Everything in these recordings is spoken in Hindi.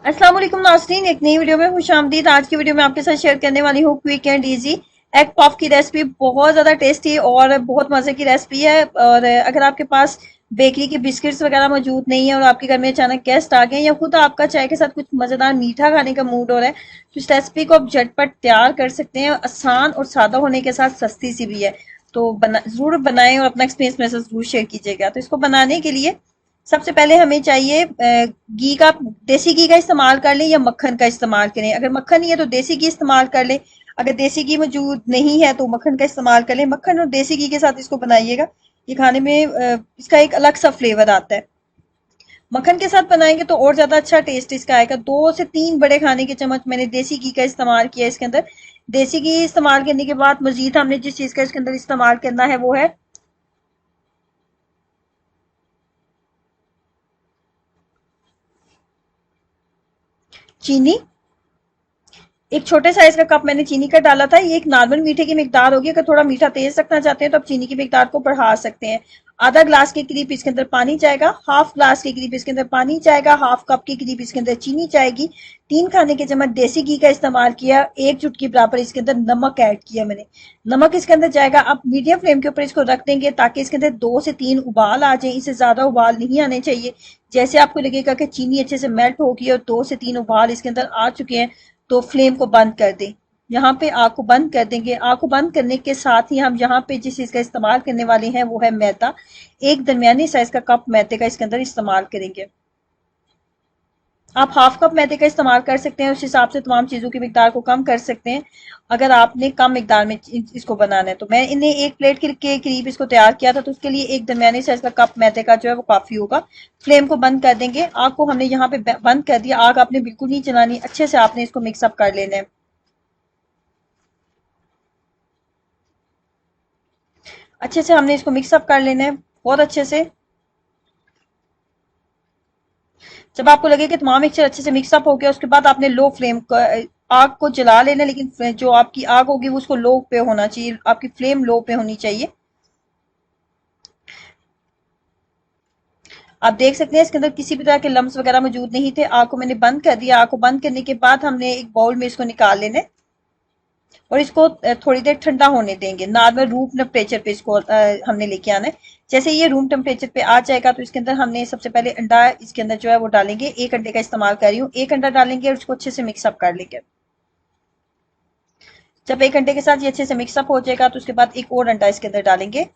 अस्सलाम वालेकुम नाज़रीन, एक नई वीडियो में खुशामदीद। आज की वीडियो में आपके साथ शेयर करने वाली हूँ quick and easy egg puff की रेसिपी। बहुत ज़्यादा टेस्टी और बहुत मज़े की रेसिपी है। और अगर आपके पास बेकरी के बिस्किट्स वगैरह मौजूद नहीं है और आपके घर में अचानक गेस्ट आ गए या खुद आपका चाय के साथ कुछ मज़ेदार मीठा खाने का मूड हो रहा है, तो इस रेसिपी को आप झटपट तैयार कर सकते हैं। आसान और सादा होने के साथ सस्ती सी भी है। तो ज़रूर बनाएं और अपना एक्सपीरियंस मेरे साथ ज़रूर शेयर कीजिएगा। तो इसको बनाने के लिए सबसे पहले हमें चाहिए घी का। देसी घी का इस्तेमाल कर लें या मक्खन का इस्तेमाल करें। अगर मक्खन नहीं है तो देसी घी इस्तेमाल कर लें। अगर देसी घी मौजूद नहीं है तो मक्खन का इस्तेमाल कर लें। मक्खन और देसी घी के साथ इसको बनाइएगा। ये खाने में इसका एक अलग सा फ्लेवर आता है। मक्खन के साथ बनाएंगे तो और ज्यादा अच्छा टेस्ट इसका आएगा। 2 से 3 बड़े खाने के चम्मच मैंने देसी घी का इस्तेमाल किया इसके अंदर। देसी घी इस्तेमाल करने के बाद मजीद हमने जिस चीज का इसके अंदर इस्तेमाल करना है वो है चीनी। एक छोटे साइज का कप मैंने चीनी का डाला था। ये एक नॉर्मल मीठे की मिकदार होगी। अगर थोड़ा मीठा तेज रखना चाहते हैं तो आप चीनी की मिकदार को बढ़ा सकते हैं। आधा ग्लास के करीब इसके अंदर पानी जाएगा। हाफ ग्लास के करीब इसके अंदर पानी जाएगा। हाफ कप के करीब इसके अंदर चीनी जाएगी। 3 खाने के चम्मच देसी घी का इस्तेमाल किया। 1 चुटकी बराबर इसके अंदर नमक ऐड किया मैंने। नमक इसके अंदर जाएगा। आप मीडियम फ्लेम के ऊपर इसको रख देंगे ताकि इसके अंदर 2 से 3 उबाल आ जाए। इससे ज्यादा उबाल नहीं आने चाहिए। जैसे आपको लगेगा कि चीनी अच्छे से मेल्ट होगी और 2 से 3 उबाल इसके अंदर आ चुके हैं तो फ्लेम को बंद कर दें। यहाँ पे आग को बंद कर देंगे। आग को बंद करने के साथ ही हम यहाँ पे जिस चीज का इस्तेमाल करने वाले हैं वो है मैदा। एक दरमियानी साइज का कप मैदे का इसके अंदर इस्तेमाल करेंगे। आप हाफ कप मैदे का इस्तेमाल कर सकते हैं। उस हिसाब से तमाम चीजों की मिकदार को कम कर सकते हैं अगर आपने कम मिकदार में इसको बनाना है। तो मैं इन्हें एक प्लेट के करीब इसको तैयार किया था, तो उसके लिए एक दरमियानी साइज का कप मैदे का जो है वो काफी होगा। फ्लेम को बंद कर देंगे। आग को हमने यहाँ पे बंद कर दिया। आग आपने बिल्कुल नहीं चलानी, अच्छे से आपने इसको मिक्सअप कर लेना है। अच्छे से हमने इसको मिक्सअप कर लेना है बहुत अच्छे से। जब आपको लगे कि तमाम मिक्सचर अच्छे से मिक्सअप हो गया उसके बाद आपने लो फ्लेम आग को जला लेना है। लेकिन जो आपकी आग होगी वो उसको लो पे होना चाहिए। आपकी फ्लेम लो पे होनी चाहिए। आप देख सकते हैं इसके अंदर किसी भी तरह के लम्स वगैरह मौजूद नहीं थे। आग को मैंने बंद कर दिया। आग को बंद करने के बाद हमने एक बाउल में इसको निकाल लेना है और इसको थोड़ी देर ठंडा होने देंगे। नॉर्मल रूम टेम्परेचर पे इसको हमने लेके आना है। जैसे ये रूम टेम्परेचर पे आ जाएगा तो इसके अंदर हमने सबसे पहले अंडा इसके अंदर जो है वो डालेंगे। एक अंडे का इस्तेमाल कर रही हूँ। एक अंडा डालेंगे और इसको अच्छे से मिक्सअप कर लेंगे। जब एक घंटे के साथ ये अच्छे से मिक्सअप हो जाएगा तो उसके बाद एक और अंडा इसके अंदर डालेंगे।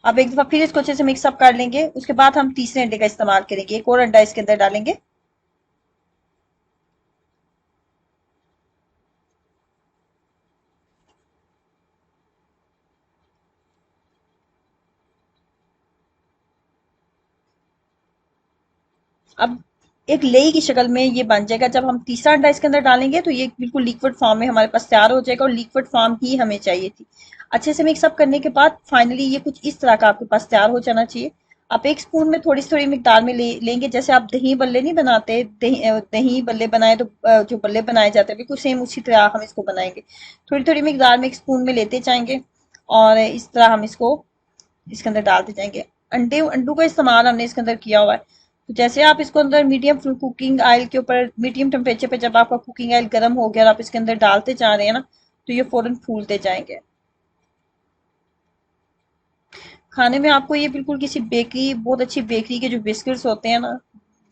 अब एक दफा फिर इसको अच्छे से मिक्सअप कर लेंगे। उसके बाद हम तीसरे अंडे का इस्तेमाल करेंगे। एक और अंडा इसके अंदर डालेंगे। अब एक लेई की शक्ल में ये बन जाएगा। जब हम तीसरा अंडा इसके अंदर डालेंगे तो ये बिल्कुल लिक्विड फॉर्म में हमारे पास तैयार हो जाएगा और लिक्विड फॉर्म ही हमें चाहिए थी। अच्छे से मिक्सअप करने के बाद फाइनली ये कुछ इस तरह का आपके पास तैयार हो जाना चाहिए। आप एक स्पून में थोड़ी थोड़ी मिकदार में लेंगे। जैसे आप दही बल्ले नहीं बनाते, दही बल्ले बनाए तो जो बल्ले बनाए जाते हैं बिल्कुल सेम उसी तरह हम इसको बनाएंगे। थोड़ी थोड़ी मिकदार में एक स्पून में लेते जाएंगे और इस तरह हम इसको इसके अंदर डालते जाएंगे। अंडे अंडू का इस्तेमाल हमने इसके अंदर किया हुआ है। तो जैसे आप इसको अंदर मीडियम कुकिंग ऑयल के ऊपर मीडियम टेम्परेचर पे जब आपका कुकिंग ऑयल गर्म हो गया और आप इसके अंदर डालते जा रहे हैं ना तो ये फौरन फूलते जाएंगे। खाने में आपको ये बिल्कुल किसी बेकरी, बहुत अच्छी बेकरी के जो बिस्किट्स होते हैं ना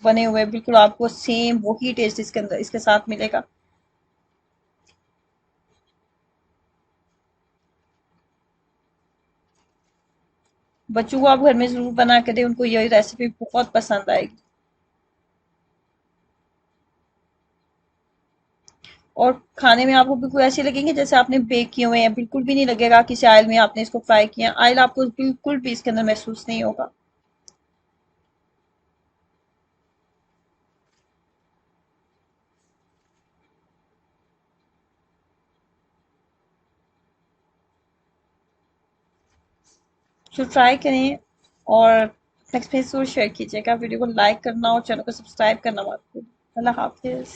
बने हुए, बिल्कुल आपको सेम वही टेस्ट इसके अंदर इसके साथ मिलेगा। बच्चों को आप घर में जरूर बना के दें, उनको ये रेसिपी बहुत पसंद आएगी। और खाने में आपको बिल्कुल ऐसे लगेंगे जैसे आपने बेक किए हुए हैं। बिल्कुल भी नहीं लगेगा किसी ऑयल में आपने इसको फ्राई किया। ऑयल आपको बिल्कुल भी इसके अंदर महसूस नहीं होगा। तो ट्राई करें और अपना एक्सपीरियंस जरूर शेयर कीजिएगा। वीडियो को लाइक करना और चैनल को सब्सक्राइब करना मत भूलिए। अल्लाह हाफिज।